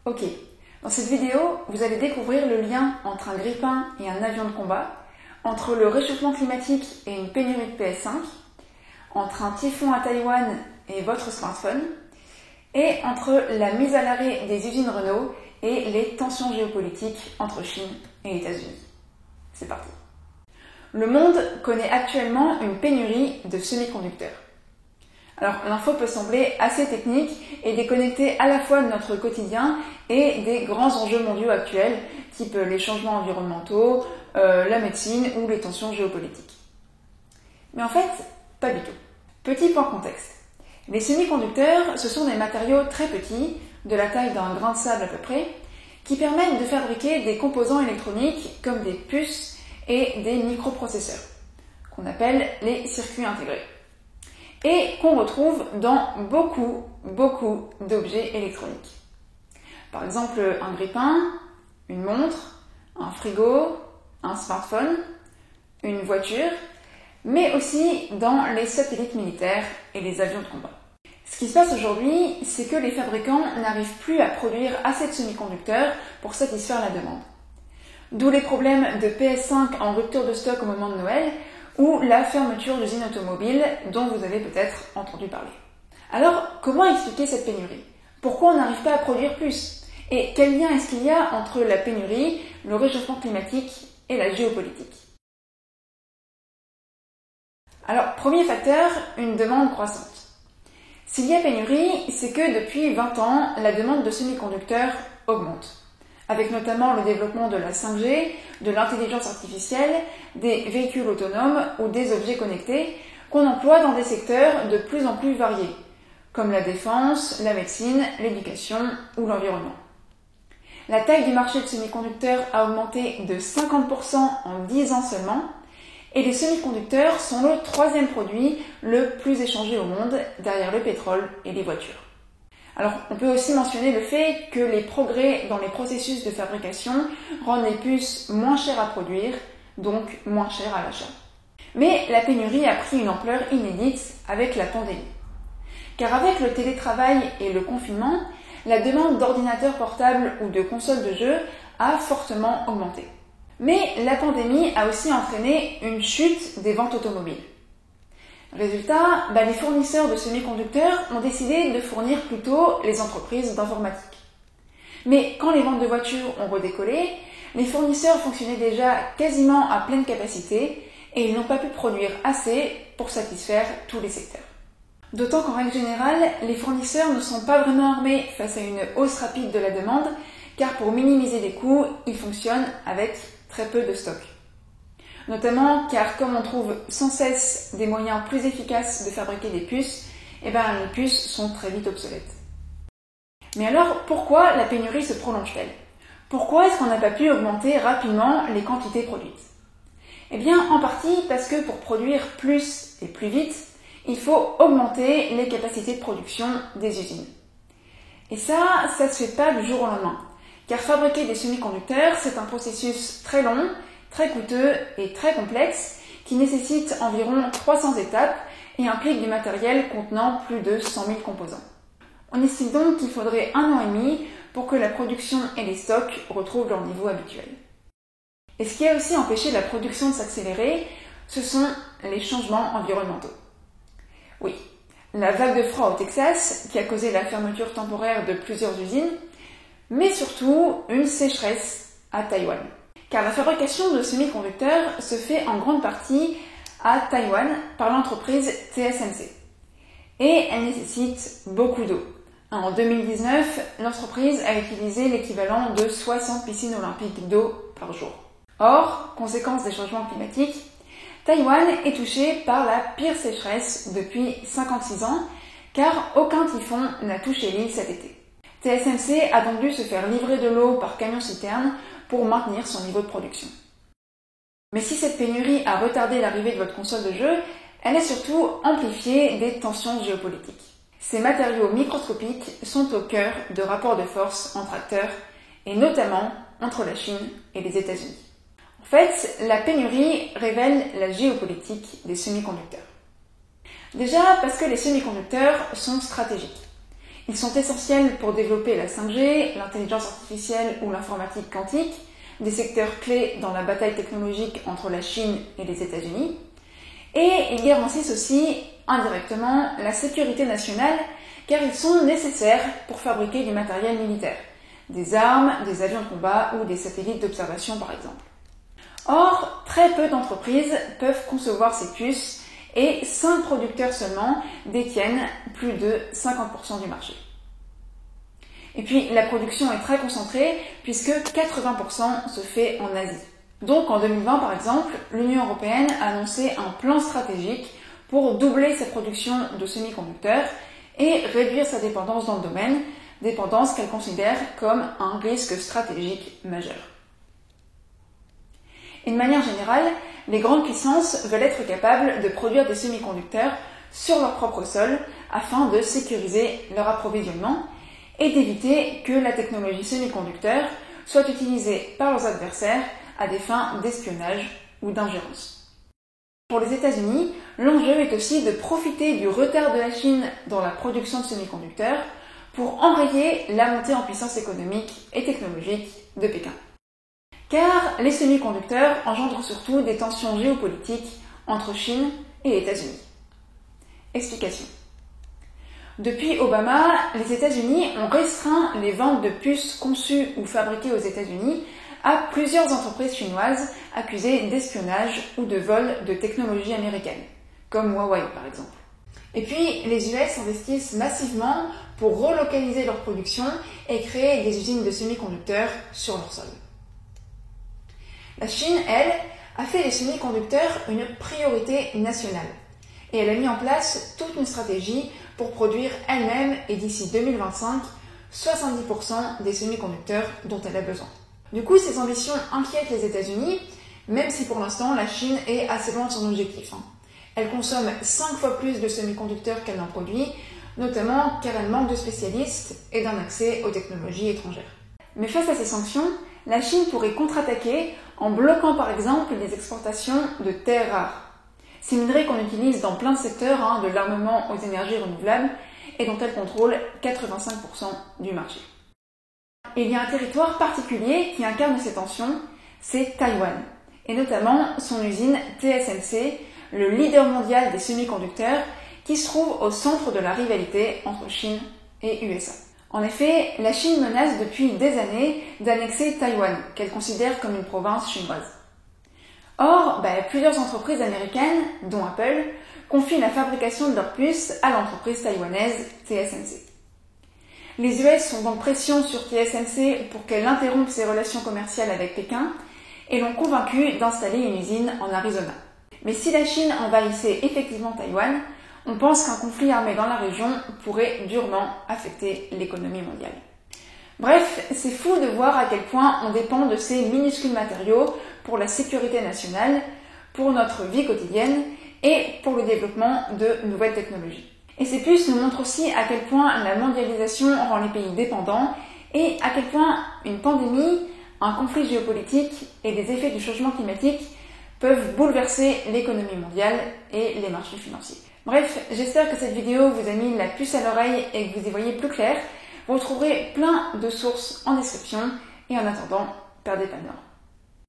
Ok, dans cette vidéo, vous allez découvrir le lien entre un grille-pain et un avion de combat, entre le réchauffement climatique et une pénurie de PS5, entre un typhon à Taïwan et votre smartphone, et entre la mise à l'arrêt des usines Renault et les tensions géopolitiques entre Chine et États-Unis. C'est parti. Le monde connaît actuellement une pénurie de semi-conducteurs. Alors l'info peut sembler assez technique et déconnectée à la fois de notre quotidien et des grands enjeux mondiaux actuels, type les changements environnementaux, la médecine ou les tensions géopolitiques. Mais en fait, pas du tout. Petit point contexte. Les semi-conducteurs, ce sont des matériaux très petits, de la taille d'un grain de sable à peu près, qui permettent de fabriquer des composants électroniques comme des puces et des microprocesseurs, qu'on appelle les circuits intégrés, et qu'on retrouve dans beaucoup d'objets électroniques. Par exemple, un grille-pain, une montre, un frigo, un smartphone, une voiture, mais aussi dans les satellites militaires et les avions de combat. Ce qui se passe aujourd'hui, c'est que les fabricants n'arrivent plus à produire assez de semi-conducteurs pour satisfaire la demande. D'où les problèmes de PS5 en rupture de stock au moment de Noël ou la fermeture d'usines automobiles dont vous avez peut-être entendu parler. Alors, comment expliquer cette pénurie? Pourquoi on n'arrive pas à produire plus? Et quel lien est-ce qu'il y a entre la pénurie, le réchauffement climatique et la géopolitique? Alors, premier facteur, une demande croissante. S'il y a pénurie, c'est que depuis 20 ans, la demande de semi-conducteurs augmente, avec notamment le développement de la 5G, de l'intelligence artificielle, des véhicules autonomes ou des objets connectés qu'on emploie dans des secteurs de plus en plus variés, comme la défense, la médecine, l'éducation ou l'environnement. La taille du marché de semi-conducteurs a augmenté de 50% en 10 ans seulement, et les semi-conducteurs sont le troisième produit le plus échangé au monde, derrière le pétrole et les voitures. Alors, on peut aussi mentionner le fait que les progrès dans les processus de fabrication rendent les puces moins chères à produire, donc moins chères à l'achat. Mais la pénurie a pris une ampleur inédite avec la pandémie. Car avec le télétravail et le confinement, la demande d'ordinateurs portables ou de consoles de jeux a fortement augmenté. Mais la pandémie a aussi entraîné une chute des ventes automobiles. Résultat, les fournisseurs de semi-conducteurs ont décidé de fournir plutôt les entreprises d'informatique. Mais quand les ventes de voitures ont redécollé, les fournisseurs fonctionnaient déjà quasiment à pleine capacité et ils n'ont pas pu produire assez pour satisfaire tous les secteurs. D'autant qu'en règle générale, les fournisseurs ne sont pas vraiment armés face à une hausse rapide de la demande, car pour minimiser les coûts, ils fonctionnent avec très peu de stock. Notamment car comme on trouve sans cesse des moyens plus efficaces de fabriquer des puces, les puces sont très vite obsolètes. Mais alors, pourquoi la pénurie se prolonge-t-elle? Pourquoi est-ce qu'on n'a pas pu augmenter rapidement les quantités produites? Eh bien, en partie parce que pour produire plus et plus vite, il faut augmenter les capacités de production des usines. Et ça se fait pas du jour au lendemain. Car fabriquer des semi-conducteurs, c'est un processus très long, très coûteux et très complexe qui nécessite environ 300 étapes et implique du matériel contenant plus de 100 000 composants. On estime donc qu'il faudrait 1 an et demi pour que la production et les stocks retrouvent leur niveau habituel. Et ce qui a aussi empêché la production de s'accélérer, ce sont les changements environnementaux. Oui, la vague de froid au Texas qui a causé la fermeture temporaire de plusieurs usines, mais surtout une sécheresse à Taïwan. Car la fabrication de semi-conducteurs se fait en grande partie à Taïwan par l'entreprise TSMC. Et elle nécessite beaucoup d'eau. En 2019, l'entreprise a utilisé l'équivalent de 60 piscines olympiques d'eau par jour. Or, conséquence des changements climatiques, Taïwan est touché par la pire sécheresse depuis 56 ans, car aucun typhon n'a touché l'île cet été. TSMC a donc dû se faire livrer de l'eau par camion-citerne pour maintenir son niveau de production. Mais si cette pénurie a retardé l'arrivée de votre console de jeu, elle est surtout amplifiée des tensions géopolitiques. Ces matériaux microscopiques sont au cœur de rapports de force entre acteurs, et notamment entre la Chine et les États-Unis. En fait, la pénurie révèle la géopolitique des semi-conducteurs. Déjà parce que les semi-conducteurs sont stratégiques. Ils sont essentiels pour développer la 5G, l'intelligence artificielle ou l'informatique quantique, des secteurs clés dans la bataille technologique entre la Chine et les États-Unis. Et ils garantissent aussi, indirectement, la sécurité nationale, car ils sont nécessaires pour fabriquer du matériel militaire, des armes, des avions de combat ou des satellites d'observation par exemple. Or, très peu d'entreprises peuvent concevoir ces puces et 5 producteurs seulement détiennent plus de 50% du marché. Et puis, la production est très concentrée puisque 80% se fait en Asie. Donc, en 2020, par exemple, l'Union européenne a annoncé un plan stratégique pour doubler sa production de semi-conducteurs et réduire sa dépendance dans le domaine, dépendance qu'elle considère comme un risque stratégique majeur. Et de manière générale, les grandes puissances veulent être capables de produire des semi-conducteurs sur leur propre sol afin de sécuriser leur approvisionnement et d'éviter que la technologie semi-conducteur soit utilisée par leurs adversaires à des fins d'espionnage ou d'ingérence. Pour les États-Unis, l'enjeu est aussi de profiter du retard de la Chine dans la production de semi-conducteurs pour enrayer la montée en puissance économique et technologique de Pékin. Car les semi-conducteurs engendrent surtout des tensions géopolitiques entre Chine et États-Unis. Explication. Depuis Obama, les États-Unis ont restreint les ventes de puces conçues ou fabriquées aux États-Unis à plusieurs entreprises chinoises accusées d'espionnage ou de vol de technologies américaines, comme Huawei par exemple. Et puis, les US investissent massivement pour relocaliser leur production et créer des usines de semi-conducteurs sur leur sol. La Chine, elle, a fait les semi-conducteurs une priorité nationale et elle a mis en place toute une stratégie pour produire elle-même et d'ici 2025 70% des semi-conducteurs dont elle a besoin. Du coup, ces ambitions inquiètent les États-Unis, même si pour l'instant la Chine est assez loin de son objectif. Elle consomme 5 fois plus de semi-conducteurs qu'elle n'en produit, notamment car elle manque de spécialistes et d'un accès aux technologies étrangères. Mais face à ces sanctions, la Chine pourrait contre-attaquer en bloquant par exemple les exportations de terres rares. Ces minerais qu'on utilise dans plein de secteurs, de l'armement aux énergies renouvelables, et dont elle contrôle 85% du marché. Et il y a un territoire particulier qui incarne ces tensions, c'est Taïwan, et notamment son usine TSMC, le leader mondial des semi-conducteurs, qui se trouve au centre de la rivalité entre Chine et USA. En effet, la Chine menace depuis des années d'annexer Taïwan, qu'elle considère comme une province chinoise. Or, plusieurs entreprises américaines, dont Apple, confient la fabrication de leurs puces à l'entreprise taïwanaise TSMC. Les US sont donc pression sur TSMC pour qu'elle interrompe ses relations commerciales avec Pékin et l'ont convaincue d'installer une usine en Arizona. Mais si la Chine envahissait effectivement Taïwan, on pense qu'un conflit armé dans la région pourrait durement affecter l'économie mondiale. Bref, c'est fou de voir à quel point on dépend de ces minuscules matériaux pour la sécurité nationale, pour notre vie quotidienne et pour le développement de nouvelles technologies. Et ces puces nous montrent aussi à quel point la mondialisation rend les pays dépendants et à quel point une pandémie, un conflit géopolitique et des effets du changement climatique peuvent bouleverser l'économie mondiale et les marchés financiers. Bref, j'espère que cette vidéo vous a mis la puce à l'oreille et que vous y voyez plus clair. Vous retrouverez plein de sources en description et en attendant, perdez pas de temps.